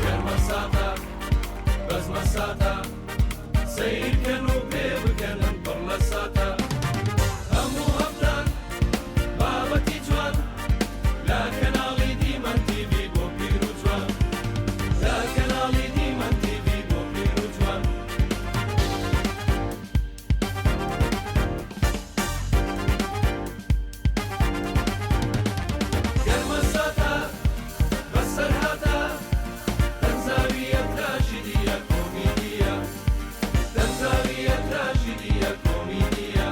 كالمساطة بس مساطة سير كانوا بيب كان برلا ساطة همو هفتان بابتي جوان لا كنالي ديما تي في بوبيرو جوان لا كنالي ديما تي في بوبيرو جوان كالمساطة بس سرحاتا تنزاوية تراجيدية كوميدية تنزاوية تراجيدية كوميدية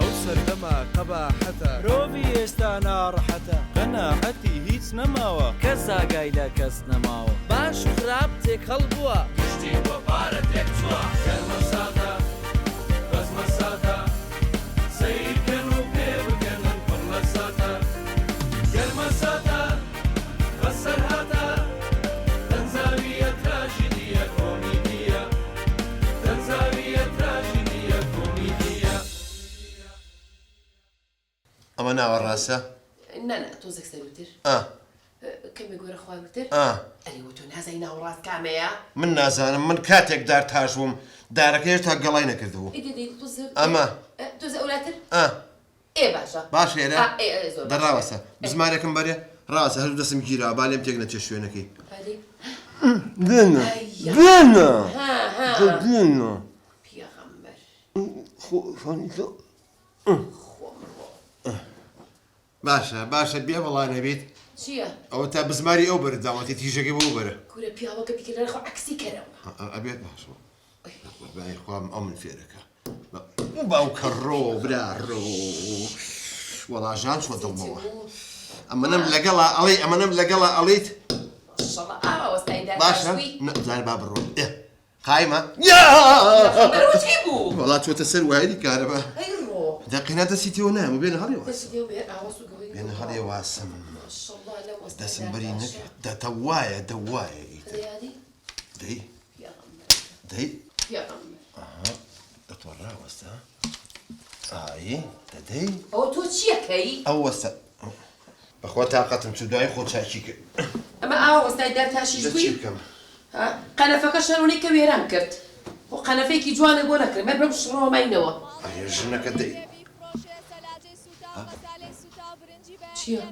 ئەو سەردەما قەباحەتە مرۆڤی ئێستا ناڕەحەتە قەناعەتی هیچ نەماوە کەس ئاگای لە کەس نەماوە باش و خراپ تێکەڵ بووە گشتی بۆ پارە تێک چووە کەلمەساتە بەس مەساتە سەیرکەن و پێ بگەنن پڕ لە ساتە کەلمەساتە بەس سەرهاتە تەنزاویە تراژیدیە کۆمیدیە تەنزاویە تراژیدیە کۆمیدیە ئەمە ناوە ڕاستە؟ نانا تۆزێک سەروتر کەمێک گۆرە خواوتر ئەری وتۆ نازای ناوەڕاست کامەیە من نازانم من کاتێک دار تاش بووم دارەکە هێشتا گەڵای نەکردبوو ئەمە تۆزە ئەولاتر ئێ باشە باش هێرە زۆر دەڕاوەسە بزمارێکم بەرێ ڕاستە هەر دەسم گیرا با لێم تێک نەچێ شوێنەکەی دێنە دێنە دێنە پیغەمبەر باشە باشە بێ بەڵانە بیت چییە؟ ئەوە تا بزماری ئەو بەرداوەتی تیژەکەی بۆ بەرە کورە پیاوەکە بیکردن خۆ عکسی کەرەوە ئەبێت باشەوە بای خوام ئەو من فێرەکە باو کەڕۆ برارۆ وەڵاژان چۆ دڵمەوە ئەمەنم لەگەڵا ئەڵێ ئەمەنم لەگەڵا ئەڵیت باشە نەزانێ با بڕۆ قایمە وەڵا چۆتە سەر وایری کارەبە دەقینا دەسیتەوە نام بێنە هەڵێوە بێنە هەڵێ واسم دەسم بەری نەکرد دەتەوایە دەوایە دەی دەی دەتوە ڕاوەستە ئایی دەدەی ئەوە تۆ چیەکەی؟ ئەو وەستە بەخوا تااقەتم چ دوای خۆ چاکی کرد ئەمە ئاوا وەستای دەر تاشیش چی بووی؟ بکەم قەنەفەکە شەرونی کە وێران کرد و قەنەفەیەکی جوانە بۆ نەکرد مەر بەم شڕەوە ماینەوە ئایا ژنەکە دەی چییە؟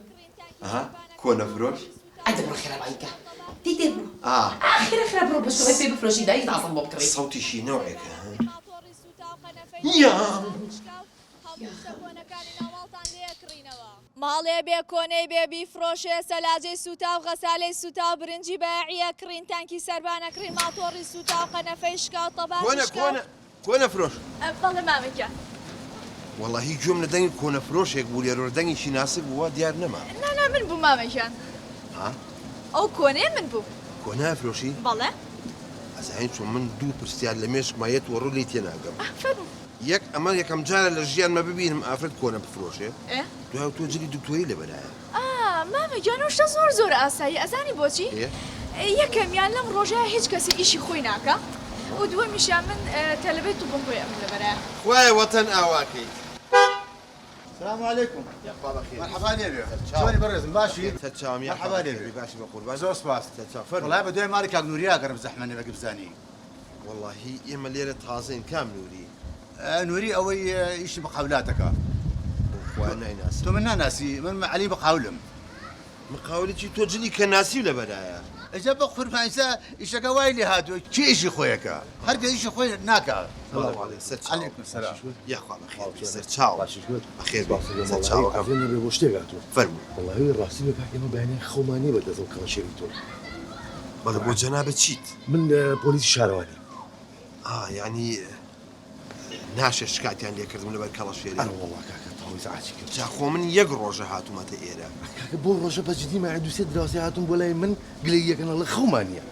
کۆنە فرۆش ئەدە بڕۆ خێرابانکە دی دێ بڕۆ ئاخرە خرا بڕۆ بەشەوەی پێ بفرۆشی دایی دازم بۆ بکڕی سەوتیشی نەوەیەکە ماڵێ بێ کۆنەی بێ بیفرۆشێ سەلاجەی سوتا و غەسالەی سوتا و برنجی بەیعە کڕین تانکی سەربانە کڕین ماتۆڕی سوتا و قەنەفەی شکا و تەباشی کۆنە فرۆش بەڵێ مامەکە وەڵاهی گوێم لە دەنگی کۆنە فرۆشێک بوو لێرۆ دەنگیشی ناسک بووە دیار نەما نانا من بوو مامەکان ئەو کۆنەی من بوو کۆنە فرۆشی بەڵێ ئەزاین چۆن من دوو پرسیار لە مێشکمایەت وەڕوولی تێناگەم فەرموو یەک ئەمە یەکەم جارە لە ژیانمە ببینم ئافرەت کۆنە بفرۆشێ دوای تۆ جلی دکتۆری لەبەرایە مامەگیان شتە زۆر زۆر ئاسایی ئەزانی بۆچی یەکەمیان لەم ڕۆژەیە هیچ کەسی ئیشی خۆی ناکە و دووەمیشیان من تەلەبێت و بم بۆی ئەم لەبەرایە خوایە وەتەن ئاواکەی السلام عليكم يا بابا خير مرحبا نبي شلوني برزم باشي تتشاوم يا مرحبا نبي باشي بقربان زور سباس والله بدوي مالك نوريا قرب زحمني بقبزاني والله هي اما ليله تازين كام نوري نوري اوي ايش مقاولاتك وانا ناس تو منا ناسي من علي بقاولم مقاولتي توجلي كناسي ولا بدايا اجا بخفر ما انسى ايش قوايلي هادو كي ايش خويك هرقا ايش خوي ناكا الله عليك عليكم السلام يا اخوان بخير سير تشاو بخير سير تشاو عارفين اللي بوشتيغاتو فرمو والله هي الراسي بحكي ما بيني خوماني بدا زو كان شريتو بلا بو جنابه تشيت من بوليس الشهرواني يعني ناشر شكات يعني كرد من بالكلا شيري انا والله كاكا طوي زعاتي جا خو من يقرو جهاتو ما تيرا كاكا بو رجا بجدي ما عنده سيد دراسياتهم ولا من قليا كان الله خومانيه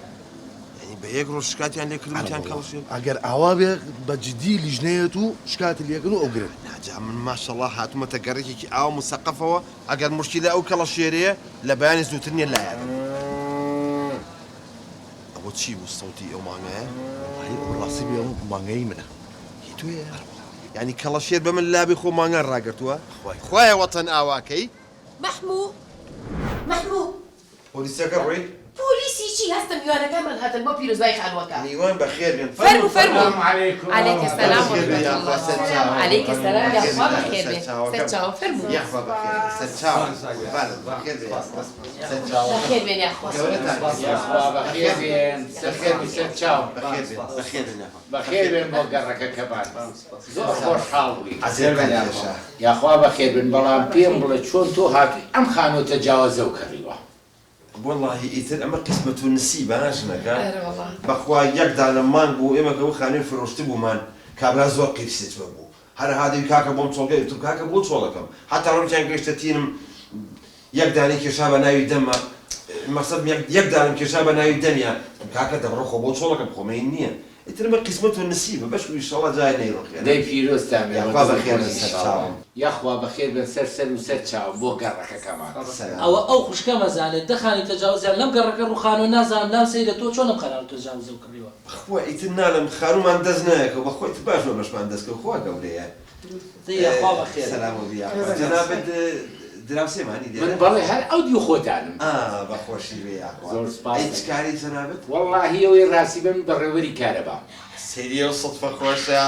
يعني بيقرو شكات يعني كرد كان كلا شيري اگر عوابي بجدي لجنيتو شكات اللي يكونوا اوغرن جا من ما شاء الله هاتو ما تقريكي او مثقفه اگر مشكله او كلا شيري لبان زوتني لا يعني ابو تشي صوتي او معناه والله راسي بيوم ما منه يعني كلا شير بمن لابي خو مانغا راقرتوا خويا وطن اواكي محموو پۆلیسەکە ڕۆی پۆلیسی چی هەستە میوانەکەمان هاتن بۆ پیرۆزبای خانوەکە میوان بەخێر بێن فەرموو عليك السلام ورحمة الله عليك السلام يا أخوة بخير بين سرچاو فرمو یاخوا بەخێر سەرچاو بەخێر بێن بخير بين يا أخوة بخير بين سر چاو بەخێر بێن بخير بين بۆ گەڕەکە کەبان زۆر خۆشحاڵ بووی عەزیز بێشە یاخوا بەخێر بن بەڵام پێم بڵێ چۆن تۆ هاتووی ئەم خانوو تەجاوەزە و کەڕیوە والله ئیتر ئەمە قسمەت و نسیبە ژنەکە والله بەخوا یەک دانە مانگ بوو ئێمەکە و خانووی فرۆشت بوومان کابرا زۆر قیرسێتوە بوو هەر هادەوی کاکە بۆم چۆڵگەی تو کاکە بۆ چۆڵەکەم حتا ڕۆژیان گەیشتە تینم یەک دانەی کێشا بە ناوی دەمە مەقسەد یەک دانم کێشا بە ناوی دەمیە کاکە دەبڕۆ خۆ بۆ چۆڵەکەم خۆمەی نییە ئیتر ئەمە قسمەت و نسیبە بەش و ئینشەڵڵا جای نەیڕۆخێنە دەی پیرۆستان یاخوا بەخێر بن سەرچاوم یاخوا بەخێر بن سەر و سەر چاو بۆ گەڕەکەکەمان ئەو خوشکە مەزانێت دەخانی تەجاوزیان لەم گەڕەکە ڕووخان و نازانم لام سەیرە تۆ چۆنم خەران تەجاوزە و کڕیوە بەخوا ئیتر نالم خانومان دەست نایەکە بەخۆی تو باش بەشمان دەستکە خوا گەورەیە یاخوا بەخێر سەلام و بیا جەنابەت دراوسێمانی دێ من بەڵێ هەر ئەو دیو خۆتانم بەخۆشی بێ یاخوا زۆر سپاس هیچ کاری جەنابەت وەڵڵاهی ئەوەی ڕاستی بن بەڕێوەری کارەبا سێریە و سڵفە خۆشە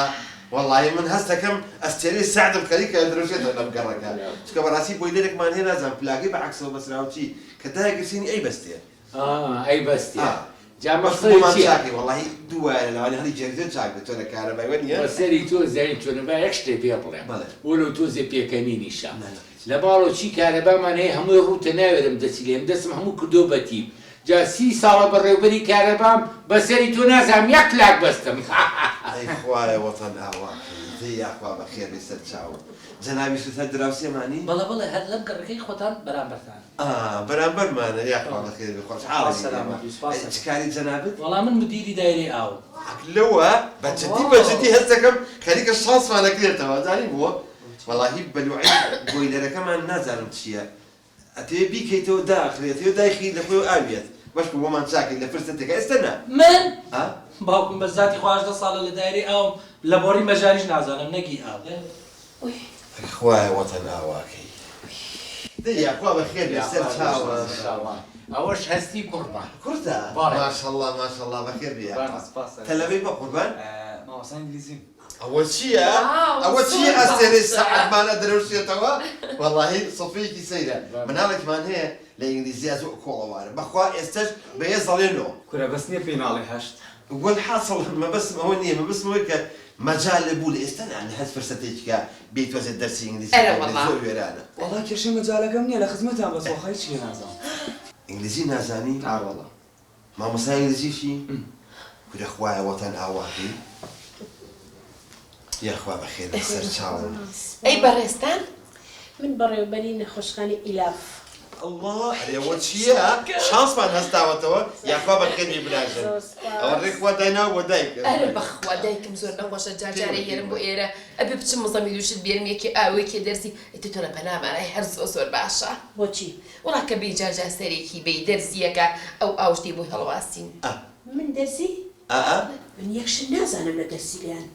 وەڵڵاهی من هەست دەکەم ئەستێرەی سعدم خەریکە درۆژێتە لەم گەڕەکە چکە بەڕاستی بۆی لێرێکمان هێ نازانم پلاگەی بەعەکسەوە بەسراوچی کە دایەگرسینی ئەی بەستێ ئەی بەستێ جامەخۆمان چاکی وەڵڵاهی دووایە لەوانی هەڵی جێرجێ چاک بێت تۆ لە کارەبای وە نییە بەسەری تۆ زەین چۆنە با یەک شتێ پێ بڵێم وەلو تۆزێ پێکەنی نیشە لە باڵۆچی کارەبامان هەیە هەمووی ڕوتە ناوێرم دەچی لێم دەستم هەموو کردۆ بەتیب جا 30 ساڵە بەڕێوبەری کارەبام بەسەری تۆ نازانم یەک لاک بەستم ئەی خوایە وەتەن ئاوا یاخوا بەخێر بێ سەر چاوم جەنابی سوتە دراوسێمانی بەڵێ بەڵێ هەر لەم گەڕەکەی خۆتان بەرامبەرتان بەرامبەرمانە یاخوا بەخێر بێ خۆشحاڵی چ کاری جەنابەت وەڵام من مدیری دایرەی ئاو لەوە بەجددی هەست دەکەم خەریکە شانسمان نەکرێتەوە زانی بووە وەڵاهی بەلوعی بۆیلەرەکەمان نازانم چییە ئەتێ بیکەیتەوە داخرێتەوە دایخی لە خۆی ئاوێت باش بۆمان چاکەی لە فرسەتێکە ئێستا نا من باوکم بە زاتی خۆ 18 ساڵە لە دایرەی ئاوم لە بۆڕی مەژاریش نازانم نەگی ئاو خوایە وەتەن ئاواکەی یاخوا بەخێر بێ سەر چاوە ئەوەش هەستی کوڕبان کورتە ماشەڵڵا ماشەڵڵا بەخێر بێ تەلەڤەی بە قوربان ماوەسا ئینگلیزیم ئەوە چییە؟ ئەوە چیە ئەستێرەی سەعەتمانە دەرەوشێتەوە؟ وەڵڵاهی سەفەیەکی سەیرە مناڵێکمان هەیە لە ئینگلیزیە زۆر کۆڵەوارە بەخوا ئێستش بەیە زەڵێنەوە کورە بەس نییە پێی ناڵێ هەشت والحاصل مەبەسم ئەوە نییە مەبەسم ئەوەیە کە مەجال لەبوو لە ئێستا نانە هەست فرسەتێکیکە بیتوەزێت دەرسی ئینگلیزی زۆر وێرانە وەڵا کێشەی مەجالەکەم نییە لە خزمەتان بەس وەخای چی نازانم ئینگلیزی نازانی؟ ئاوەڵا مامۆستا ئینگلیزیشی؟ کورە خوایە وەتەن ئاواکەی یاخوا بەخێر بەسەر چاوم ئەی بەڕێستان من بەڕێوەبەری نەخۆشخانەی ئیلاف الله ئەوە چییە؟ شانسمان هەستاوەتەوە یاخوا بەخێر بێ براژن ئەوە ڕێکخوا دایناو بۆ دایک ئەرە بەخوا دایکم زۆر نەخۆشە جارجارە هێرم بۆ ئێرە ئەبێ بچم مزەمی دووشت بێرم یەکی ئاوەیەکی دەرسی ئیتر تۆ لە پەنامانای هەر زۆر باشە بۆچی؟ وڵا کە بێ جارجار سەرێکی بێی دەرزیەکە ئەو ئاوشتی بۆی هەڵواستین من دەرسی؟ من یەکشت نازانم لە دەرسیلیان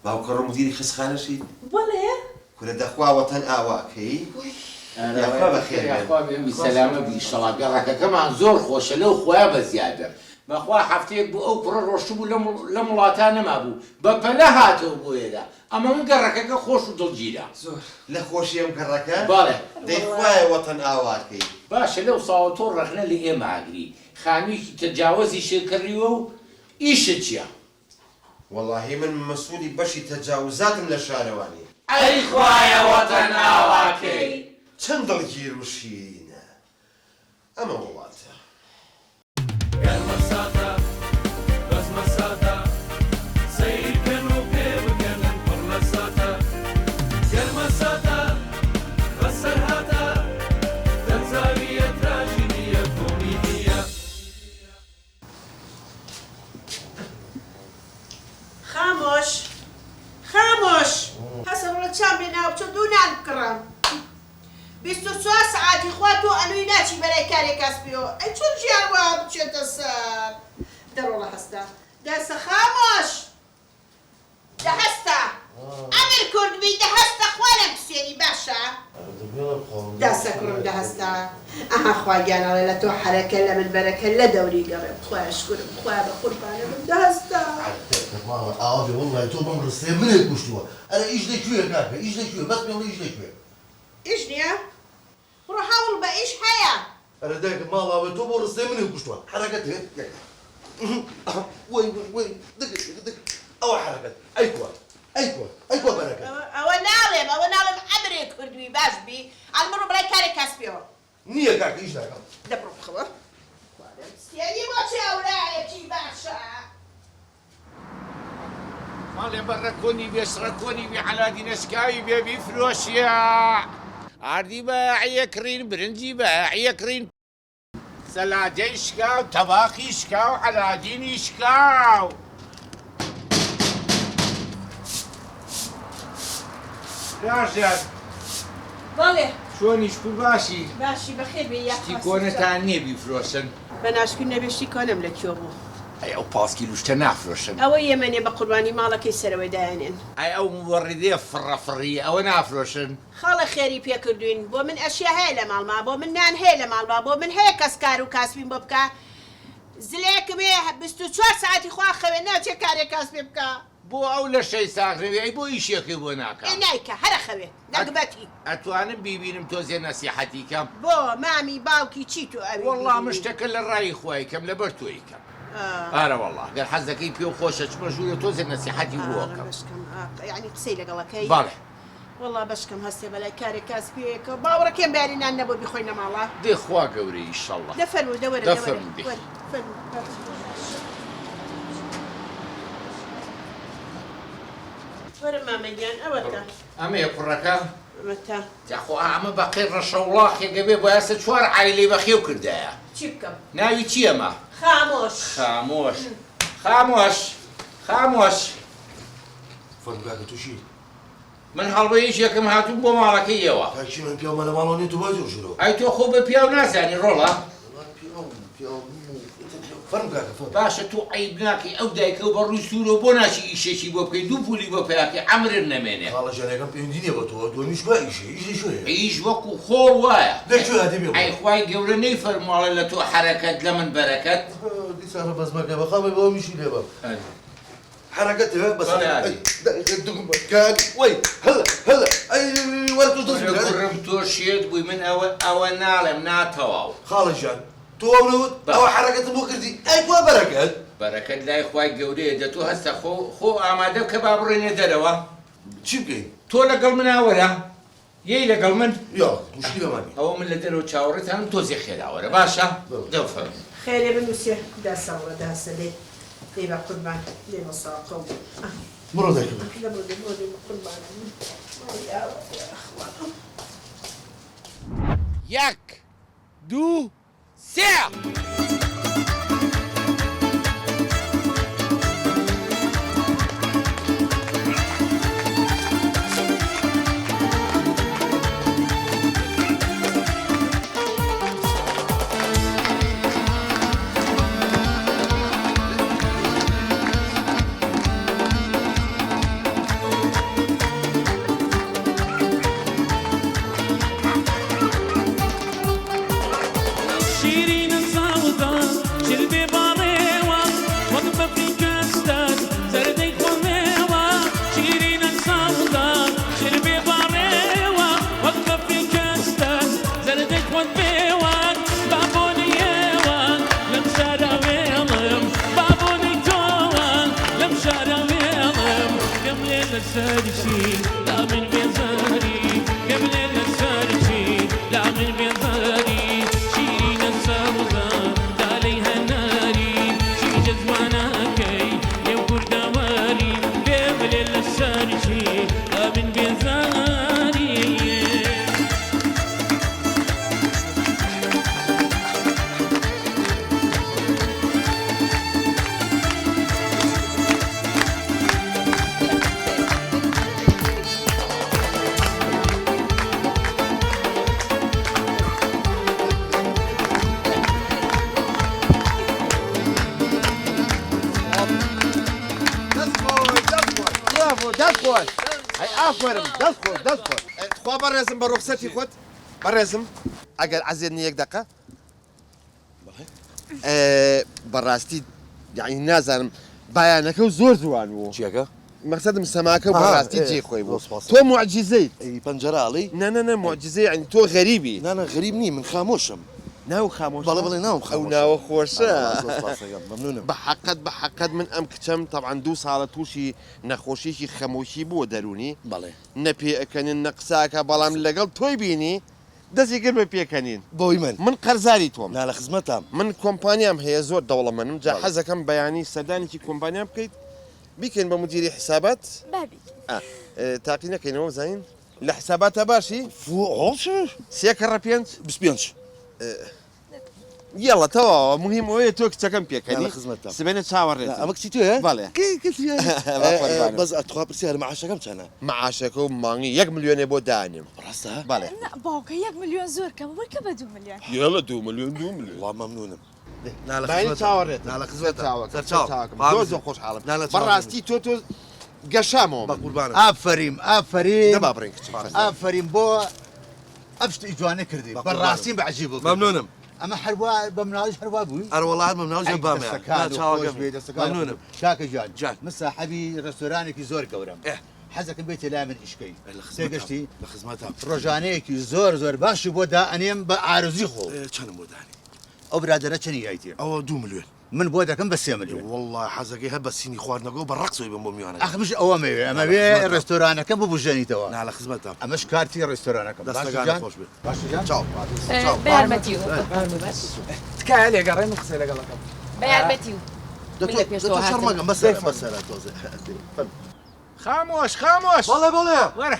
باوکەڕە مدیری خستخانەشی بەڵێ؟ کورە دەخوا وەتەن ئاواکەی یاخوا بەخێر بێ سەلامە بیشەڵا گەڕەکەکەمان زۆر خۆشە لەو خۆیان بە زیادە بەخوا هەفتەیەک بوو ئەو کوڕە ڕۆشتبوو لە وڵاتان نەما بوو بە پەلە هاتەوە بۆ ئێرە ئەمە من گەڕەکەکە خۆش و دڵگیرە زۆر لە خۆشی ئەم گەڕەکە بەڵێ دەیخوایە وەتەن ئاواکەی باشە لەو ساوە تۆ ڕەخنە لە ئێمە ئاگری خانوویکی تەجاوەزی شێکردیوە و ئیشت چییە؟ وەڵاهی من مەسوولی بەشی تەجاوزاتم لە شارەوانی ئەی خوایە وەتەن ئاواکەی چەند دڵگیر و شیرینە ئەمە وڵاتە گەرمەساتە بەزمەساتە سەیرکەن و پێ بگەنن پڕ لە ساتە گەرمەساتە بەسەرهاتە دەنجاویە تراژیدیە کۆمیدیە خامۆش خامۆش هەسەم لە چام لێ ناوچە دوو نان بکڕم 24 ساعتی خوا تۆ ئەنووی ناچی بەلای کارێک کەسبیەوە ئەی چۆن ژیان وا بچێتە سەر دەڕۆڵە هەستا دەسە خامۆش دە هەستا ئەمر کوردبی دەهەستە خوا لەم کسێنی باشە دەستە کوڕم دەهەستا ئەها خواگیانەڵێ لە تۆ حرەکە لە من بەرەکە لە دەوری گەڕێ خوایە شکرم خوایە بە قوربانە من دەهەستا ئاوێ وڵای تۆ بەم ڕستەیە منێک کوشتووە ئەرە ئیش لەکوێ کاکە ئیش لەکوێ بەس پێڵە ئیش لەکوێ ئیش نییە؟ ڕۆ هەوڵ بە ئیش هەیە ئەرە دایکە ماڵاوێ تۆ بۆ ڕستەی منێک کوشتووە حرەکەت هەیە وەی ئەوە حرەکەت ئەیکوە بەرەکەت ئەوە ناڵێم ئەمرێ کوردوی باش بی ئەلمڕۆ بڵای کارێک کەسبیەوە نییە کاکە ئیش ناکەم دەبڕۆ بخەوە سێنی بۆ چاورایەکی باشە ماڵێ بەڕەکۆنی بێ سڕەکۆنی بێ حەلادی نەسکاوی بێ بیفرۆشیە ئاردی بەعیە کڕین برنجی بەعیە کڕین سەلادەی شکاو تەباقی شکاو حەلادینی شکاو راژات بەڵێ چۆنیش کو باشی باشی بەخێر بێ شتی کۆنتان نییە بیفرۆشن بە ناشکوی نەبێشتی کۆنم لە کوێ بوو ئەی ئەو پاسکیلوشتە نافرۆشن ئەوە ئێمەنێ بە قوربانی ماڵەکەی سەرەوەی دایانێن ئەی ئەو وەڕیدێ فڕەفڕی ئەوە نافرۆشن خاڵە خێری پێکردوین بۆ من ئەشیا هەیە لە ماڵما بۆ من نان هەیە لە ماڵما بۆ من هەیە کەس کار و کاسبین بۆ بکە زلێکم هەیە 24 ساعتی خوا خەوێ ناچێ کارێک کاس پێ بکە بۆ ئەو لە شەی ساغرەوی ئەی بۆ ئیشێکی بۆ ناکە نایکە هەرە خەوێ نەگبەتی ئەتوانم بیبینم تۆزێ نەسیحەتی کەم بۆ مامی باوکی چی تو ئەوی وەڵڵا مشتەکە لە ڕای خۆی کەم لەبەر تۆی کەم ئارە وەڵڵا گەر حەزەکەی پێ و خۆشە چمە ژوورە تۆزێ نەسیحەتی بۆکەم یعنی قسەی لەگەڵەکەی بەڵێ وەڵڵا بەشکەم هەستێ بەلای کارێک کاس پێیەکە باوەڕەکەم بیارینان نەبوو بیخۆینە ماڵە دێخوا گەورەی ئیشەڵڵا دەفەرمو دەوەرە دەفەرمو دێ وەرە مامەگیان ئەوەتە ئەمەیە کوڕەکە ئەوەتە جاخۆ ئەمە بەقی ڕەشەوڵاقێکە بێ بۆ ئەسە چوار عایلەی بەخێو کردایە چی بکەم ناوی چی ئەمە خامۆش خامۆش خامۆش خامۆش فەرم کاکە تووشی من هەڵبەیەش یەکەم هاتوو بۆ ماڵەکەیەوە کاکی من پیاومە لە ماڵەوە نیە تو بازی ژورەوە ئەی تۆ خۆ بە پیاو نازانی ڕۆڵە فەرم کاکە فەرم باشە تۆ عیب ناکەی ئەو دایکە و بە ڕووی سوورە بۆ ناچی ئیشێکی بۆ بکەی دوو پولی بۆ پێیاکەی ئەمرت نەمێنێ خاڵە ژانەکەم پەیوەندی نییە بە تۆ دومیش با ئیشە ئیش لەکوێیە ئیش وەکو خۆڵ وایە لەکوێ هاتی بێ ئەی خوای گەورە نەیفەرماڵە لە تۆ حەرەکەت لە من بەرەکەت دیسانە بەزمەکە بەخەمە بەوە میشی لێ بە حركة بس كان وي هلا اي ولا قرب تو شيد بوي من او نعلم ناتواو خالد جان تو ولود او حركة مو كردي اي كوا بركات بركات لا اخوي قوري ده تو هسه خو اماده كبابرين دروا شي بكي تو لقل من اورا يي لقل من يا مشكله ماني او من لدرو تشاورت انا تو زي خير اورا باشا دفر خير يا بنوسي دا صور دا سدي ديبا قربان ديبا صاقو مرة ذاك لا بودي قربان يا اخوان ياك دو ساعة ئافەرم دەستخۆ خوا بەڕێزم بە ڕوخسەتی خۆت بەڕێزم ئەگەر عەزیێنی یەک دەقە بەڕاستی یعنی نازانم بایانەکە و زۆر جوان بوو چیەکە؟ مەقسەدم سەماکە و بەڕاستی جێخۆی بوو تۆ معجزەیت پەنجەراڵی؟ نە معجزەی ینی تۆ غەریبی نانە غەریب نی من خامۆشم ناو خامۆش بەڵێ ناوم ئەو ناوە خۆشە ممنونم بە حەقەت من ئەم کچەم تەبعاً 2 ساڵە تووشی نەخۆشیێکی خەمۆشی بووە دەرونی بەڵێ نەپێ ئەکەنین نەقساکە بەڵام لەگەڵ تۆی بینی دەستی کرد بە پێکەنین بۆی من قەرزاری تۆم نا لە خزمەتام من کۆمپانیام هەیە زۆر دەوڵەمەندم جا حەزەکەم بەیانی سەردانێکی کۆمپانیام بکەیت بیکەین بە مدیری حسابات تاقی نەکەینەوە زین لە حساباتە باشی سێکە ڕە 25 یاڵە تەواوە مهم ئەوەیە تۆ کچەکەم پێکەنی خزمەتام سبێنە چاوەڕێت ئەمە کچی تۆیە؟ بەڵێ بەس ئەتخوا پرسیار مەعاشەکەم چەنە؟ معاشەکە و مانگی 1 ملیۆنێ بۆ دانیم ڕاستە؟ بەڵێ باوکە 1 ملیۆن زۆر کەم وەرکە بە 2 ملیۆن یاڵە 2 ملیۆن 2 ملیۆن وڵام مەمنونم چاوەڕێت نا لە خزمەتاوە زۆر خۆشحاڵم بەڕاستی تۆ گەشامەوە بە قوربانم ئافرین دەبا بڕێن ئافرین بۆ ئەفشت جوانە کردی بەڕاستی بەعجیب بوو مەمنونم ئەمە هەروە بە مناڵیش هەروە بووی ئەروەڵات مەمناڵ ژێ بامێ مەمنونم شاکە جان من ساحەبی ڕێستۆرانێکی زۆر گەورەم حەزەکەم بێتە لای من ئیشکەی سێگەشتی لە خزمەتام ڕۆژانەیەکی زۆر باشی بۆ دائەنێم بە ئارزوی خۆ چەندم بۆ دانی ئەو برادەرە چەنی یایتێ ئەوە 2 ملیۆن من بۆ دەکەم بە 3 ملیۆن والله حەزەکەی هەر بە سینی خواردنەوە بە ڕقسەوەی بم بۆ میوانە ئەخمش ئەوە مەوێ ئەمە بێ ڕێستۆرانەکەم ببژێنیتەوە نا لە خزمەتام ئەمەش کارتی ڕێستۆرانەکەم دەستەکان خۆش بێت باشجان چاو بەیارمەتی تکایە لێگەڕێن و قسەی لەگەڵەکەم بەیارمەتی دەتۆ شەرمەکەم بەسەرە تۆزێ خامۆش بەڵێ وەرە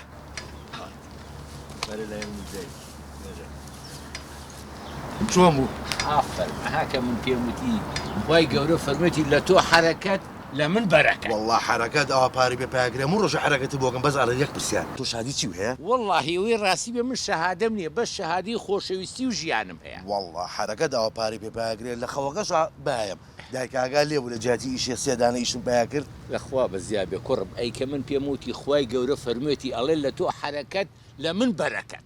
چۆن بوو؟ هاکە من پێم وتی وای گەورە فەرمێتی لە تۆ حرەکەت لە من بەرەکە والله حرەکەت ئەوە پاری پێ پاگرێ من ڕۆژە حرەکەتی بۆکەم بەس ئەڵە یەک پرسیار تۆ شادی چی هەیە؟ واللهی ئەوەی ڕاستی بێ من شەهادەم نییە بەس شەهادی خۆشەویستی و ژیانم هەیە والله حرەکەت ئەوە پاری پێ پاگرێت لە خەوەکەش بایم دایکاگا لێبوو لە جاتی ئیشێ سێدانە ئیشم پیا کرد لەخوا بە زیابێ کوڕم ئەی کە من پێم وتی خوای گەورە فەرمێتی ئەڵێ لە تۆ حرەکەت لە من بەرەکەت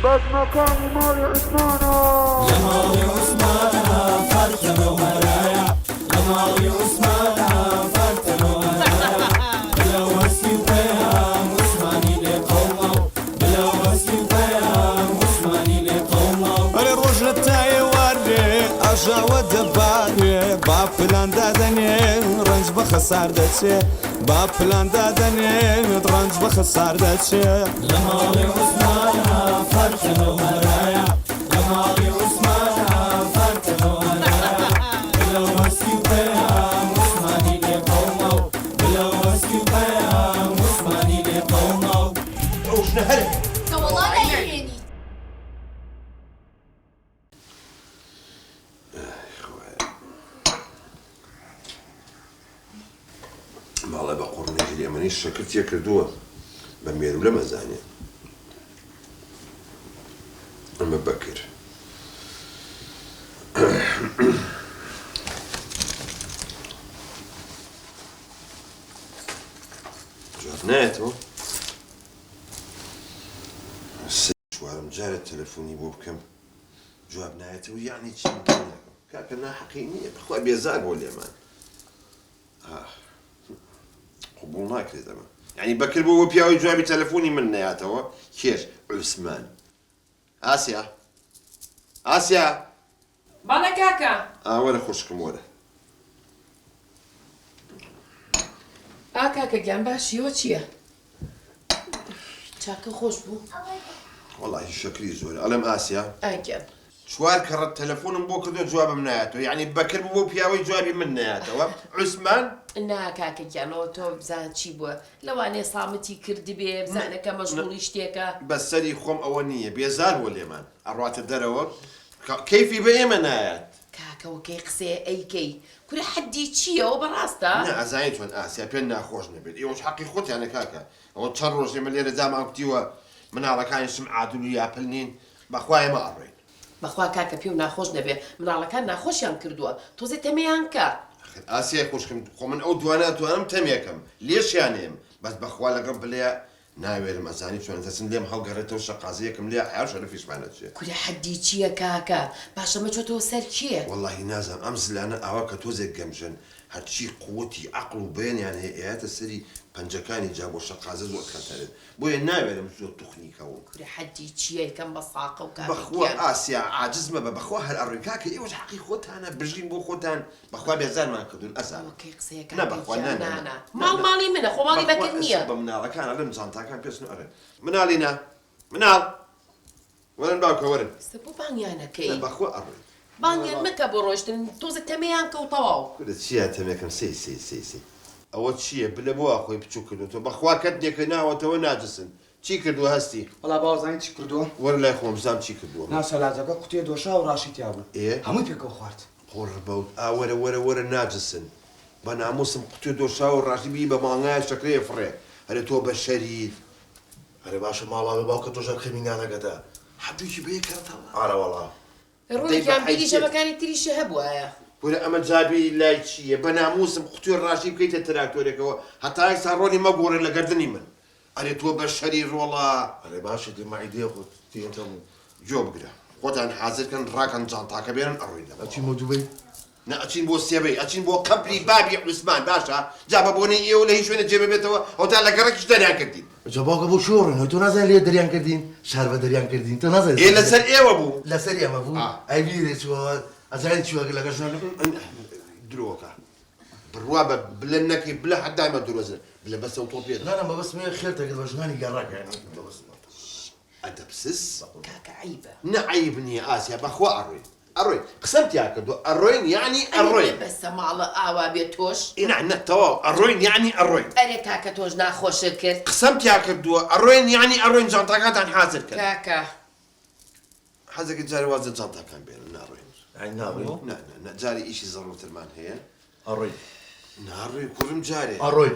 بس مكاني مالي عثمانا يا مالي عثمانا فرتنا ومرايا يا مالي عثمانا فرتنا ومرايا بلا وسي وفيها عثماني لقومه بلا وسي وفيها عثماني لقومه أنا رجل تاي وردي أرجع ودباري باب فلان دادني رنج بخسار دتشي باب فلان دادني رنج بخسار دتشي يا مالي عثمانا فرتنا ومرايا يا مالي عثمانا فرتنا ومرايا بلا وسي وفيها عثماني لقومه بلا وسي وفيها عثماني لقومه وش نهلك؟ والله لا يهيني ماڵێ بە قوڕنێکی ئەمەنی شەکرتیە کردووە بە مێرو لە مەزانێ ئەمە بەکر جواب نایەتەوە چوارم جارە تەلەفۆنی بۆ بکەم جواب نایەتەوە یعنی چی کاکە ناحەقی نییە بەخوا بێزار بۆ لێمان قبول ناکرێت ئەمە یعنی بەکر بۆ پیاوەی جوابی تەلەفۆنی من نەیاتەوە کێش عوسمان ئاسیا بەڵێ کاکە وەرە خوشکم وەرە کاکە گیان باشیەوە چییە؟ چاکە خۆش بوو؟ وەڵاهی شەکری زۆرە ئەڵێم ئاسیا ئاگیان چوار کەڕەت تەلەفۆنم بۆ کردو جوابم نایەتەوە یعنی بەکر بۆ پیاوەی جوابی من نایاتەوە عوسمان نا کاکەگیانەوە تۆ بزان چی بووە لەوانێ سامەتی کردی بێ بزانەکە مەشغوڵی شتێکە بەسەری خۆم ئەوە نییە بێزار بۆ لێمان ئەڕاتە دەرەوە کەیفی بە ئێمە نایەت کاکەوەکەی قسەیە ئەیکەی کورە حەدی چییەوە بەڕاستە؟ ئازانی چۆن ئاسیا پێ ناخۆش نەبێت ئێوەش حەقی خۆتیانە کاکە ئەوە چەند ڕۆژ ئێمە لێرە دامان کوتیوە مناڵەکانیشم عادول و یاپل نین بەخوا ئێمە ئەڕێین بەخوا کاکە پێ و ناخۆش نەبێ مناڵەکان ناخۆشیان کردووە تۆزێ تەمەیان کە ئاسیای خوشکم خۆ من ئەو دوانە توانم تەمێکم لێشیانێم بەس بەخوا لەگەڵ بڵێ ناوێرم ئەزانی چۆن دەچن لێم هەڵگەڕێتەوە شەقازیەکم لێ حیاو شەرەفیشمانە چێ کورە حەدی چییە کاکە باشە مەچۆتەوە سەر کێ واللهی نازانم ئەم زلانە ئاوا کە تۆزێک گەمژن هەرچی قووەتی عەقڵ و بەیانیان هەیە ئێەتە سەری پەنجەکانی جا بۆ شەقازە زۆر خەتەرن بۆیە ناوێرم زۆر توخنیکەوە کورە حەدی چییە یکەم بە ساقە و بەخوا ئاسیا عاجزمە بە بەخوا هەر ئەڕووی کاکە ئێوەش حەقی خۆتانە بژین بۆ خۆتان بەخوا بێزارمان کردوون ئەزان ئەوەکەی قسەیەکە نە بەخوا ماڵی منە خۆ ماڵی بەکرد نییە بە مناڵەکانە لەم جانتاکان پێچن ئەڕێن مناڵینا مناڵ وەرن باوکە وەرن بۆ بانگیانەکەی بەخوا ئەڕووی بانگیان مەکە بۆ ڕۆشتن تۆزە تەمەیان کەوتەواو کورە چییە تەمێکم سی ئەوە چییە بلە بۆ خۆی بچوو کردوتەوە بەخوا کەتێکە ناوەتەوە ناجسن چی کردووە هەستی وەڵا باوەزانی چی کردووە وەرە لای خۆم زام چی کردووە ناوسەلاجەکە قوتێ دۆشا و ڕاشی تیا بوو هەمووی پێکەوە خوارد قۆڕ بەوت ئاوەرە وەرە ناجسن بە ناموسم قوتێ دۆشا و ڕاشی بی بە مانگایە شەکرەیە فڕێ هەرێ تۆ بە شەریف هەرێ باشە ماڵاوێ باوکە تۆژە خێمینانەکەدا حەبووی بەیە کردەوە ئارە وەڵا ڕوونێکیان بیری شەبەکانی تریشە هەبووایە وەرە ئەمە جابی لای چییە بە ناموسم قوتێ ڕاشی بکەیتە تراکتۆرێکەوە هەتا ئێستا ڕۆنی مەگۆڕێ لە گەردنی من ئەرێ تۆ بە شەری ڕۆڵە هەرێ باشە دیمەعیدێ خۆت تێتەمو جۆ بگرە خۆتان حازرکەن ڕاکەن جانتاکە بێنن ئەڕۆی لەوە ئەچی مۆدوبەی نە ئەچین بۆ سێبەی ئەچین بۆ قەبری بابی عوسمان باشە جا بە بۆنەی ئێوە لە هیچ شوێنە جێبە بێتەوە ئەوتا لە گەڕێکیش دەریان کردین جا باوکە بۆ شۆڕن تۆ نازانێت لێ دەریان کردین شار بە دەریان کردین تۆ نازانێت ئێ لەسەر ئێوە بوو لەسەر ئێمە بوو ئەی بیرێ چوە ئەزانێت چوەگە لەگەش درۆکە بڕوا بە بلە نەکی بلە حەدامە درۆزن بلە بەسە و تۆ پێ نانە بەبەسمێ خێرتەکەت بە ژنانی گەڕاکەیان ئەدەبسس کاکە عیبە نەعیب نییە ئاسیا بەخوا ئەڕۆی ئەڕۆی قسەم تیا کردو ئەڕۆین یعنی ئەڕۆین بەسە ماڵە ئاوا بێت تۆش ئینە تەواو ئەڕۆین یعنی ئەڕۆین ئەرێ کاکە تۆش ناخۆشت کرد قسەم تیا کردووە ئەڕۆین یعنی ئەڕۆین جانتاکانتان حازر کرد کاکە حەزەکە جاری وازە جانتاکان بێنن ناڕۆین ئەی ناڕۆی نە جاری ئیشی زەڕوترمان هەیە ئەڕۆی ناڕۆی کوڕم جارێ ئەڕۆی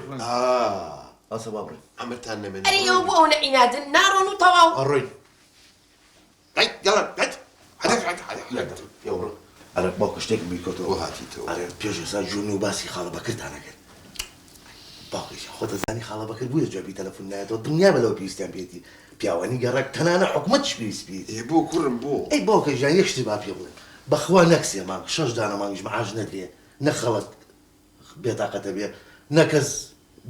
ئاسە بابڕێ ئەمرتان نەمێن ئەرێ ئەو بۆ ئەو نەعینادن ناڕۆن و تەواو ئەڕۆی گەڵە ئەرە باوکە شتێک بیکۆتەوە هاتیتەوە ئەرێ پێش ئێستا جوونی و باسی خاڵە بەکردانە کرد باوکیش خۆتە زانی خاڵە بەکرد بووە جوابی تەلەفۆن نایەتەوە دنیا بەلەوە پێویستیان پێێتی پیاوانی گەڕک تەنانە حکومەتش پێویست پێێتی بۆ کوڕم بۆ ئەی باوکە ژیان یەک شتی با پێ بڵێن بەخوا نەکسێ مانگ 6 دانە مانگیش مەعاش نەدرێ نە خەڵک بێتاقەتە بێ نەکەس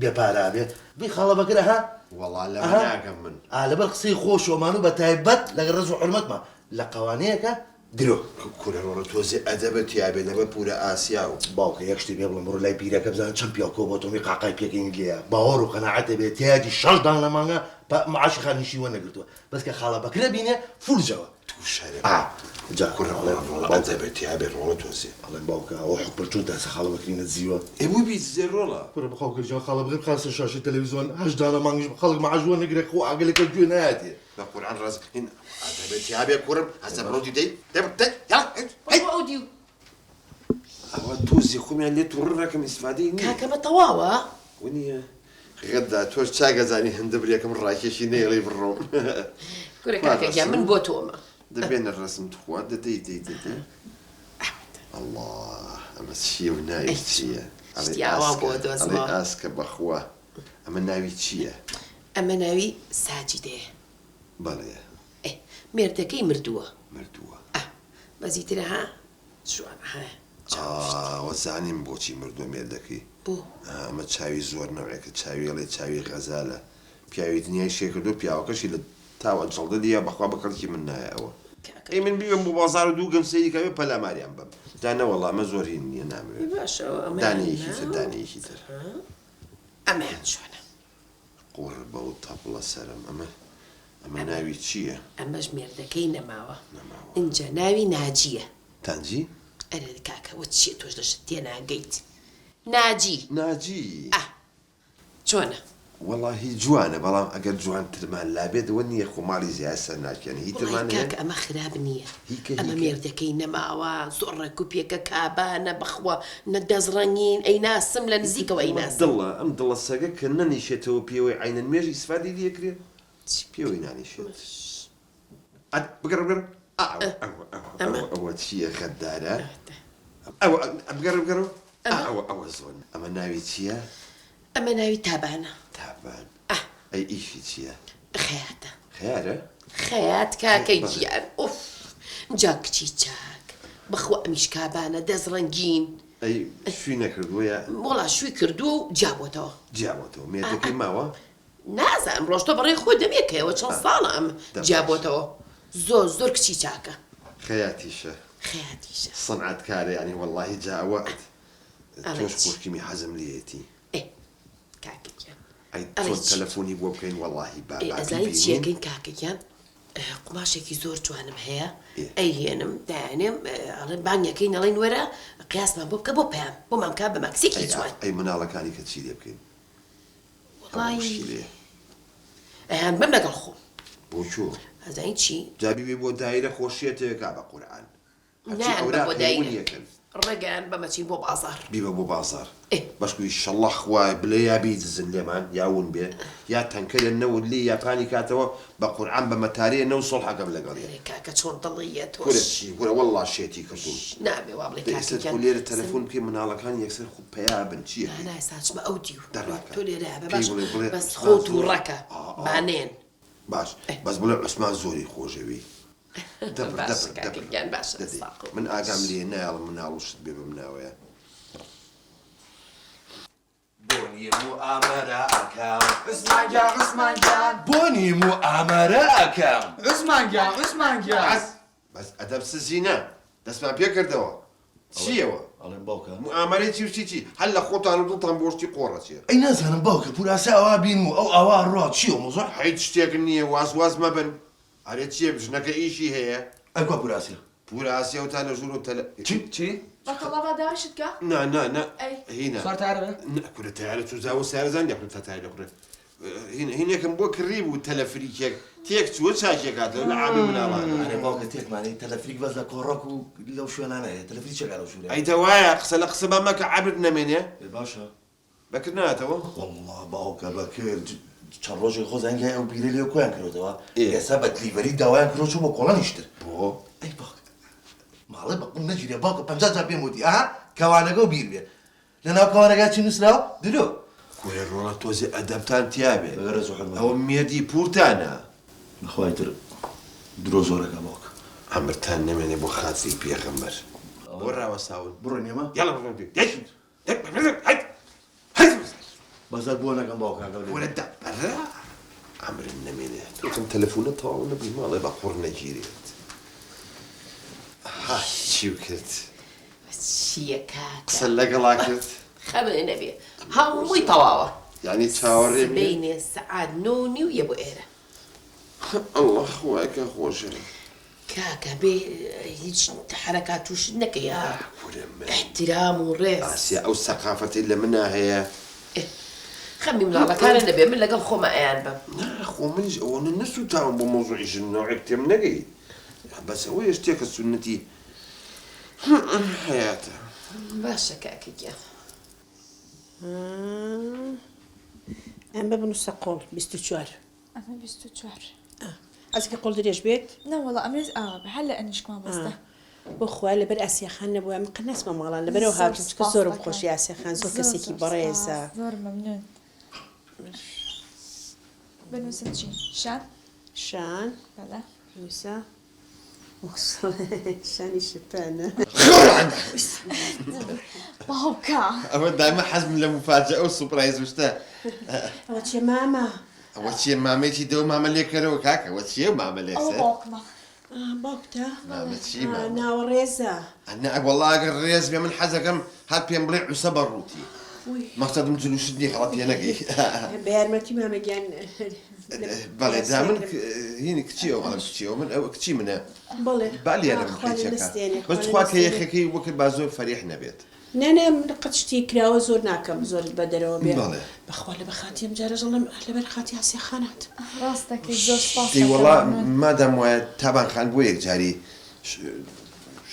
بێپارا بێ بێ خاڵە بەکرە ها وەڵا لەمە ناگەم من لەبەر قسەی خۆشۆمان و بە تایبەت لەگەڵ ڕێز و حورمەتمان لە قەوانەیەکە درۆ کوورەڕۆ تۆزێ ئەدەبە تیابێ لەبە پورە ئاسیا و باوکە یەک شتی پێ بڵم بڕۆ لای پیرەکە بزانە چەند پیاکۆ بۆ تۆمی قاقای پێکەین لێە باوەڕ و قەناعەتە بێت تیاجی 6 دان لە مانگە معاشی خانیشی وە نەگرتووە بەس کە خاڵە بەکرە بینێ فولجەوە تو شەرە جا ئەدەبە تیابێ ڕۆڵە تۆزێ ئەڵێن باوکە ئەوە حکومەت چۆن تاسە خاڵە بەکرینە زیوە ئێبوو بیت زێ ڕۆڵە پڕە بخاو کردجا خاڵە بغیر خاصە شاشی تەلەڤیزۆن 8 دانە مانگیش خەڵک معاش وە نەگرێت خۆ ئاگەلەکە گوێ نایەتێ لە قورعان ڕاز هین ئەدەبە تیابێ کوڕم هەزە بڕۆتی دەی ئەو دیو ئەوە تۆزی خۆمیان لێ تووڕەکەم ئیسفادەی نییە کاکەمە تەواوە ونیە غەتدا تۆش چاگەزانی هەندە برێکم ڕاکێشی نێڵی بڕۆم کورە کاکەگیان من بۆ تۆمە دەبێنە ڕسم تخوا دەدەی دەی الله ئەمە چییە و ناوی چییە ئەڵێ ئاسکە بەخوا ئەمە ناوی چییە ئەمە ناوی ساجیدەیە بەڵێ مێردەکەی مردووە مردووە بەزیترە ها جوانە ها وەزانیم بۆچی مردووە مێردەکەی بۆ ئەمە چاوی زۆر نەوەیەکە چاویڵێ چاوی غەزالە پیاوی دنیای شێکردو پیاوەکەشی لە تاوە جەڵدە دیە بەخوا بەکەڵکی من نایەوە ئەی من بیوم بۆ بازار و دوو گەم سەیریکەوێ پەلاماریان بم دانەوەڵا ئەمە زۆر هین نییە نامەوێت دانەیەکی تر دانەیەکی تر ئەمەیان چۆنە قوڕ بە و تاپڵە سەرم ئەمە ناوی چییە؟ ئەمەش مێردەکەی نەماوە اینجا ناوی ناجیە تانجی؟ ئەرێ کاکەوە چیە تۆش لە شت تێناگەیت ناجی چۆنە؟ وەڵاهی جوانە بەڵام ئەگەر جوانترمان لابێتەوە نییە خۆماڵی زیای سەر ناکەن هیترمان کاکە ئەمە خراپ نییە ئەمە مێردەکەی نەماوە زۆر ڕێکوپێکە کابانە بەخوا نەدەزڕەنگین ئەی ناسم لە نزیکەوە ئەی ناسم دڵە ئەم دڵە سەگە کە نەنیشێتەوە پێوەی عینەن مێژی سفادی لێکرێت پێوەی نانیشێت بگەڕ ئەوە چییە خەتدارە؟ ئەوە بگەڕ ئەوە زۆن ئەمە ناوی چییە؟ ئەمە ناوی تابانە. تابان ئەی ئیشی چییە؟ خەیاتە. خیارە؟ خەیات کاکەی گیان ئوف جا کچی چاک بەخوا ئەمیش کابانە دەزڕەنگین. ئەی شووی نەکردووە؟ وەڵا شووی کردو و جیابوتەوە. جیابەتەوە مێردەکەی ماوە؟ نازانم ڕۆژتۆ بەڕێ خۆی دەمێکەوە چەند ساڵە ئەم جیابۆتەوە زۆر کچی چاکە. خەیاتیشە. خەیاتیشە. سەنعەتکارە یعنی وەڵڵاهی جاوەت تۆش خوشکیمی حەزم لێتی. کاکەکیان ئەی تۆ تەلەفۆنی بۆ بکەین وەڵڵاهی ئەزانی چیەکەین کاکەکیان قماشێکی زۆر جوانم هەیە ئەیهێنم دایانێم ئەڵێن بانگەکەی نەڵێن وەرە قیاسمان بۆ بکە بۆ پێیان بۆ مامکە بە ماکسێکی جوان. ئەی مناڵەکانی کە چی لێ بکەین؟ ئەیان بەم لەگەڵ خۆم. بۆ چۆ؟ ئەزانی چی؟ جابی بۆ دایرە خۆشیەتێکا بە قورعان. بۆ دایرە ڕێگەیان بەمەچین بۆ بازار. بیبە بۆ بازار. بەشکوی شەڵڵا خوای بڵێ یا بیدزن لێمان یاون بێ یا تەنکە لە نەوت لی یاپانی کاتەوە بە قورعان بە مەتارەیە نەو سۆڵ حەکەم لەگەڵی. کاکە چۆن دڵیە تۆش. وەرە وەڵڵا شێتی کردوون. نابێ وا بڵێ کاکەکیان. لێرە تەلەفۆن بکەی مناڵەکان یەکسەر خوب پەیا بن چییە؟ نایساچمە ئەو دیو. دەڕاکە. تۆ لێرە بە بەس خۆت و ڕەکە بانێن. باش بەس بڵێ عوسمان زۆری خۆشەوی. من ئاگام لێ نایڵم مناڵوشت بێ بم ناوەیە. بۆنی موئامەرە ئەکەم عوسمان گیان عوسمان گیان بۆنی موئامەرە ئەکەم عوسمان گیان عوسمان گیان بەس ئەدەب سزینە دەستمان پێ کردەوە چیەوە؟ ئەڵێن باوکە موئامەرەی چی هەل لە خۆتان و دڵتان بۆشتی قۆڕە چیە؟ ئەی نازانم باوکە پوراسە ئەوا بین و ئەو ئاوا ڕۆ چیە مۆزۆ؟ هیچ شتێک نییە واز مەبن. ئەرێ چییە بژنەکە ئیشی هەیە؟ ئەکوا پوراسە پوراسیە و تا لە ژوور و تەلە چی؟ بەخەڵەوە داواشت کە؟ نه هینە سوارتارە کورە تیارە تو زاوە سارزان یاکورە تەتای لەکورە هینێکم بۆ کڕی بوو تەلەفریکێک تێک چووە چاکێکاتەوە لە عامی مناڵانە. ئەرێ باوکە تێکمانەی تەلەفریک بەس لە کۆڕۆک و لەو شوێنانەیە تەلەفری چێکا لەو شوێنە ئەیتە وایە قسە لە قسە بە مەکە عەبرت نەمێنێ باشە بەکرد ناتەوە؟ وەڵڵا باوکە بەکرد چەند ڕۆژێک خۆ زەنگای ئەو بیرە لێ کۆیان کردەوە ئێستا بە دلیڤەری داوایان کرۆ چوو بۆ کۆڵەنیشتر. بۆ؟ ئەی باوکە ماڵێ بەقم نەگیرێ باوکە 50 جار پێم وتی ئاها کەوانەکە و بیر بێ لە ناو کەوانەکە چی نووسراوە درۆ کورە ڕۆڵە تۆزی ئەدەبتان تیابێ ئەوە مێردی پورتانە بەخوای تر درۆ زۆرەکە باوکە ئەمرتان نەمێنێ بۆ خاتری پێغەمبەر بۆ ڕاوەساون بڕۆین ئێمە یاڵە بەزار بۆ نەکەم باوکەکە وەرە دەبەرە ئەمرن نەمێنێ تۆکەم تەلەفۆنە تەواو نەبی ماڵێ بە قوڕ نەگیرێت چی کرد؟ چییە کاکە؟ قسە لەگەڵا کرد؟ خەبێ نەبێ هەمووی تەواوە. یعنی چاوەڕێ بینێ سەعات 9:30 بۆ ئێرە. ئەڵڵا خوایکە خۆشە. کاکە بێ هیچ حرەکات توش نەکەی احترام و ڕێز. ئاسیا ئەو سەقافەتی لە منە هەیە. خەمی مناڵەکانە نەبێ من لەگەڵ خۆمە ئەیان بم. خۆ منیش ئەوەنە نەسووتاوم بۆ مۆزوعی ژنەوەی تێم نەگەی. بەس ئەوەیە شتێکە سونەتی حیاتە. باشە کاکەگیان. ئەم ببنووسە قۆڵ 24. ئەمە 24. ئەسکە قۆڵ درێژ بێت؟ نەوەڵە ئەمێز ئاوا بە هەر لە ئەنیشکمان بەستە. بۆ خوا لەبەر ئاسیاخان نەبووە من قنەسمە ماڵان لەبەرەوە هاتم چکە زۆرم خۆشی ئاسیاخان زۆر کەسێکی بەڕێزە. زۆر مەمنون. بنووسن چی؟ شان؟ شان؟ بەڵێ. نووسە؟ شانی شپانە. باوکە. ئەوە دایمە حەزم لە مفاجئە و سوپرایز وشتە. ئەوە چیە مامە؟ ئەوە چیە مامەیەکی دەو مامە لێکەرەوە کاکە ئەوە چیە مامە لێکسە؟ ئەوە باوکمە. باوکتە؟ مامە چی مامە؟ ناوە ڕێزە. وەڵڵا ئەگەر ڕێز بێ من حەزەکەم هات پێم بڵێ عوسە بەڕووتی. مەقسەدم جلوشت نییە خەڵەت پێ نەگەی. بە یارمەتی مامەگیان بەڵێ دا من هینی کچیەوە هەڵم کچیەوە من ئەوە کچی منە. بڵێ بالێرم کچەکە. بەس خوا کە یەخەکەی وەکرد با زۆر فەریح نەبێت. نانە من قەت شتی کراوە زۆر ناکەم زۆرت بە دەرەوە بێ. بەڵێ. بەخوا لە بەخاتیم جارە ژەڵم لەبەر خاتی ئاسیاخانات. ڕاستەکەی زۆر سپاس. وەڵا مادام وایە تابان خان بۆ یەک جاری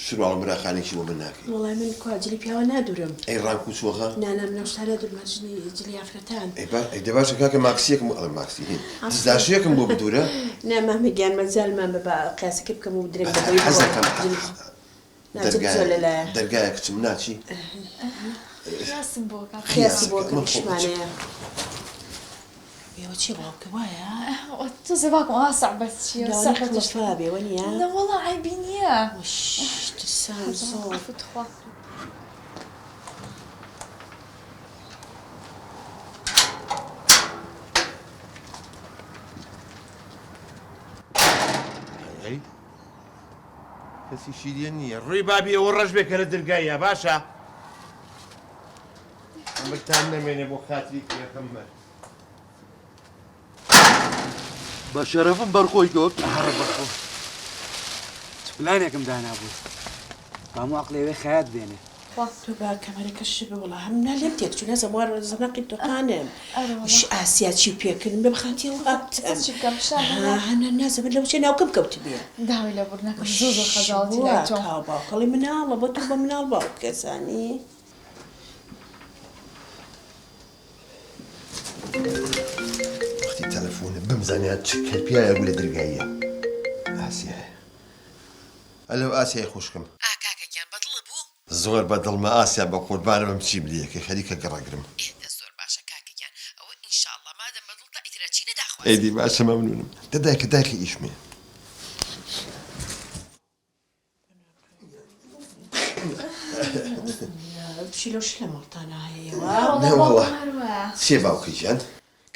شروع براخانێکی بۆ من ناکەی. وەڵای من کواجلی پیاوە نادورم. ئەی ڕانک و چۆخە؟ نانە منە شتارە دوورمەجنی جلی ئافرەتان. ئەی دەباشە کاکە ماکسیەکم ئەڵێ ماکسی هین دزداشەیەکم بۆ بدورە؟ نا مامەگیان مەجالمان بە قیاسەکە بکەم و درێک حەزەکەم دەرگایە کچم ناچی؟ خياسم بۆکە خیاسی بۆ کەمشمانەیە ئێوە چی ڕاوکە وایە؟ تۆزێ باکم ئاسع بەس چیە سەحەتش بێوە نییە؟ وەڵا عیبی نییە ترسان زۆر فتخوا کەسی شیرە نییە ڕێی بابی ئەوە ڕەش بێ کە لە دەرگایە باشە ئەمەتان نەمێنێ بۆ خاتری پێخەمبەر بە شەرەفم بەرخۆی کۆک پلانێکم دانابوو مامۆ عەقڵێوێ خەیات بێنێ تۆ با کەمەرەکەش بێ وەڵا هەمنا لێم تێک چوونە زەموار زەنەقی تۆقانم ئاسیا چی پێکردن بێ بخاتی هەنە نازەبێت لەو چێ ناوکەم کەوت بێ داوای لە بڕنەکەم زۆر خەجاڵەتی لای تۆ باوکەڵی مناڵە بۆ تۆ بە مناڵ باوک کەسانی وەختی تەلەفۆنە بمزانیات چ کەرپیایە بوو لە دەرگاییە ئاسیایە ئەلەو ئاسیای خوشکم کاکەگیان بەدڵ بوو زۆر بەدڵمە ئاسیا بە قوربانە بەم چی بلیەکە خەریکە گەڕەگرم زۆر باشە کاکەگیان ئەوە ئینشاءڵڵا مادەم بەدڵتا ئیترە چی نەداخوات ئەیدی باشە مەمنونم دەدایکە دایکی ئیشمێ پشیلە شلە مەڵتانە نەوەڵە چێ باوکەی گیان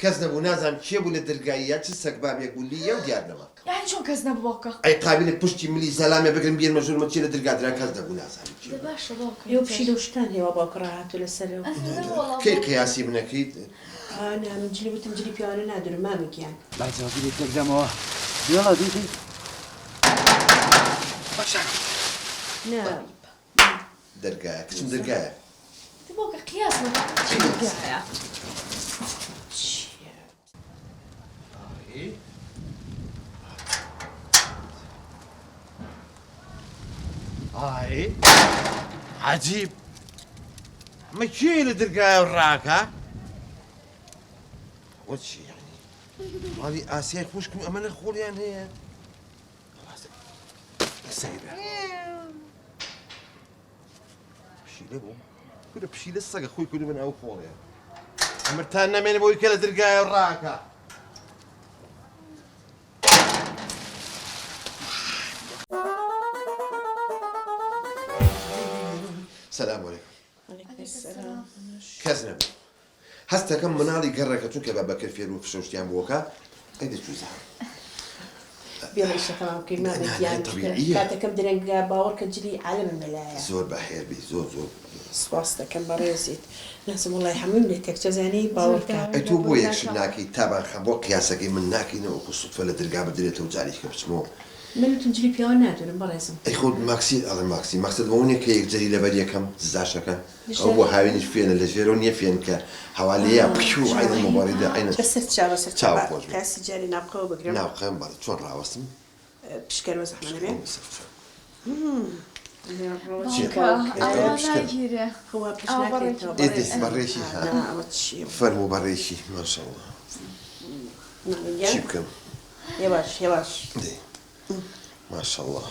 کەس نەبوو نازانم کێ بوو لە دەرگاییە چ سەگ بابێک بوو لیە و دیار نەما یعنی چۆن کەس نەبوو باوکە ئەی قابلێ پشتی ملی زەلامێ بگرم بێنمە ژوورمە چێ لە دەرگادرا کەس نەبوو نازانم کێ باشە باوکە ئێوە پشیلە شتان هێوا باوکە ڕاهاتوو لەسەرەوە کەی قیاسی منەکەیت نامنجلی وتم جلی پیاوانە نادرم مامێکیان باجاوی لێ تێکدەمەوە دیێڵە دیتی نا دەرگایە کچم دەرگایە باوکە قیاس نەکە ئای عەجیب ئەمە کێ لە دەرگایە ڕاکە وە چی یعنی ماڵی ئاسیای خوشکم ئەمە نەخۆڵیان هەیە سەیرە پشیلە بوو کورە پشیلە سەگە خۆی کوردی من ئەو خۆڵێ ئەمرتان نەمێنێ بۆی کە لە دەرگایە ڕاکە سلام علیکم کەس نەبوو هەستەکەم مناڵی گەڕەکە چونکە بە بەکەفێر و فشەشتیان بۆکە ئەیدە چوزە بێڵیشەکەم بکەین مامێکیان کاتەکەم درەنگە باوەڕ کە جلی عالم مەلایە زۆر بەخێربی زۆر زۆر سواس دەکەم بەڕێزیت ناسم وڵی هەمووی لێ تێکچەزانی باوەڕکە ئەی تۆ بۆ یەکشت ناکەی تابان خەم بۆ قیاسەکەی من ناکەینەوە وەکو سوتفە لە دەرگا بدرێتەوە جاریکە بچمەوە منتون جلی پیاوە نادورم بەڕێزم ئەی خۆ ماکسی ئەڵێ ماکسی مەقسەد بەوەیە کە یەکجەری لەبەر یەکەم زاشەکە ئەو بۆ هاوێنیش فێنە لە ژێرەوە نییە فێن کە هەوالەیە پشو عینە مۆبایلدا عینە بەسەر چاوە سەر چاو خۆش کاسی جاری نابخەوە بگرم ناوقەم بەڵێ چۆن ڕاوەستم پشکەرەوە زەحمە نەبێ ناگیرێ خوا پشت ناکرێتەوە ئێدێ بەڕێکی ها ئەوە چییە فەرموو بەڕێکی ماشەڵڵا چی بکەم هێواش هێواش دێ ماشەڵڵا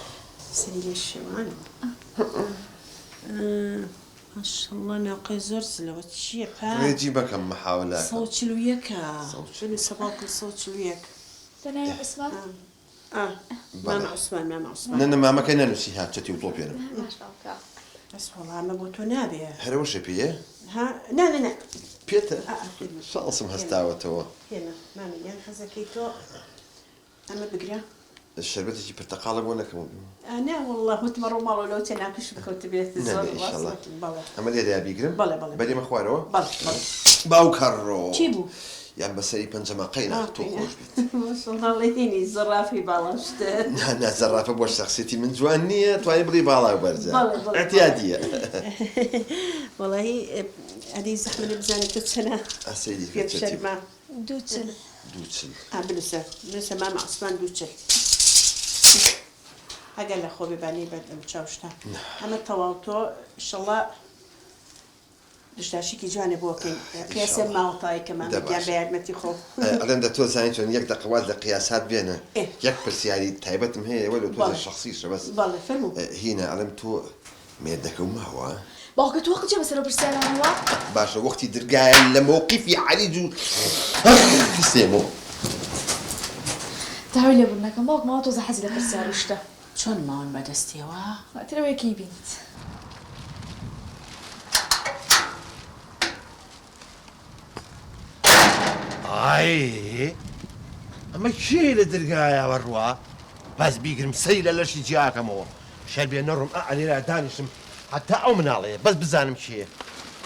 سەری لێ شێوانە ماشەڵڵا ناوقەی زۆر زلەوە چییە پا ڕێجی بەکەم مەحاولە 141 بنووسە باوکم 141 دەناوی عوسمان مامە عوسمان مامە عوسمان نە مامەکەی نەنووسی هات چەتی و تۆ پێنم باش باوکە بەس وەڵا ئەمە بۆ تۆ نابێ هەرەوەشە پێیە ها نا پێتە شانسم هەستاوەتەوە پێنە مامیان حەزەکەی تۆ ئەمە بگرە شەربەتێکی پرتەقاڵە بۆ نەکەم نا وەڵڵا وتمە ڕۆماڵەوە لەو تێناکەش بکەوتە بێت زۆر ئەمە لێرەیە بیگرم بەڵێ بەڵێ بەدێمە خوارەوە بەڵێ باوکەڕۆ چی بوو یان بەسەری پەنجەمە قەینا تۆ خۆش بیت ماشەڵڵاڵێنی زەرافی باڵاشتە نا زەرافە بۆ شەخسیەتی من جوان نییە توانی بڵی باڵا و بەرزە ئەتیادیە وەڵی ئەدی زەحمە بزانێت تۆ چەنە ئەسەیدی پێشەرما دووچل بنووسە مامە عوسمان دووچل ئەگەر لە خۆ بێبانی بەر ئەم چاوشتا ئەمە تەواو تۆ ئینشەڵڵا دشتاشێکی جوانێ بۆکەین قیاسێ ماوەتایی کە مامەکیان بە یارمەتی خۆ ئەڵێم دە تۆ زانین چۆن یەک دەقەوات لە قیاسات بێنە یەک پرسیاری تایبەتم هەیە وەلو تۆ شخصیشە بەس بەڵێ فەرموو هینە ئەڵێم تۆ مێردەکە و ماوە باوکە تۆ قجە بەسەر پرسیارانەوە باشە وەختی دەرگایە لە مووقیفی عەلیج و سێمۆ داوای لێبوونەکەم باوک ماوە تۆزە حەزی لە پرسیار و شتە چۆن ماون بەدەستیەوە؟ ترەوەیەکی بینیت ئای ئەمە کێ لە دەرگایەوە ڕوا باز بیگرم سەی لە لەشی جیاکەمەوە شەر بێ نەڕۆم ئەلێرا دانیشم حتا ئەو مناڵەیە بەس بزانم کێ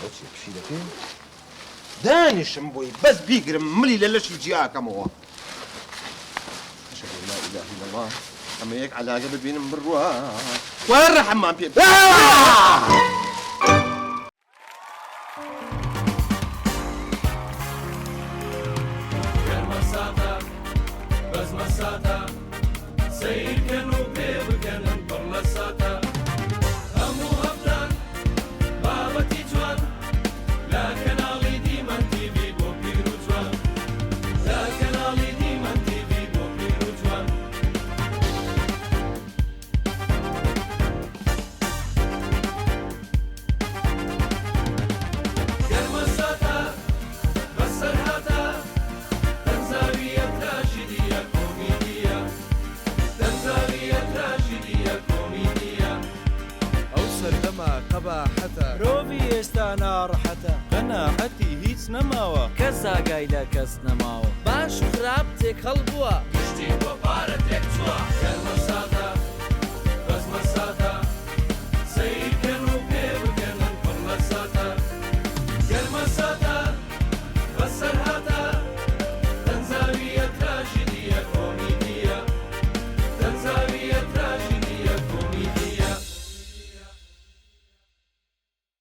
ئەوچێ پشی دەکەین دانیشم بۆی بەس بیگرم ملی لە لەشی جیاکەمەوە ئەشهەدو لا ئیلاهە ئیلا الله ئەمە یەک عەلاقە ببینم بڕوا وەرە حەمام پێ مساتا سير كانوا بيب كانن برلا ساتا همو هفتان بابا تيجوان لا كنالي ديما تيفي بو بيرو جوان لا كنالي ديما تيفي بو بيرو جوان كرم ساتا بسر هاتا تنزاوية تراجيدية قباحەتە مرۆڤی ئێستا ناڕەحەتە قەناعەتی هیچ نەماوە کەس ئاگای لە کەس نەماوە باش و خراپ تێک هەڵبووە گشتی بۆ پارە تێک چووە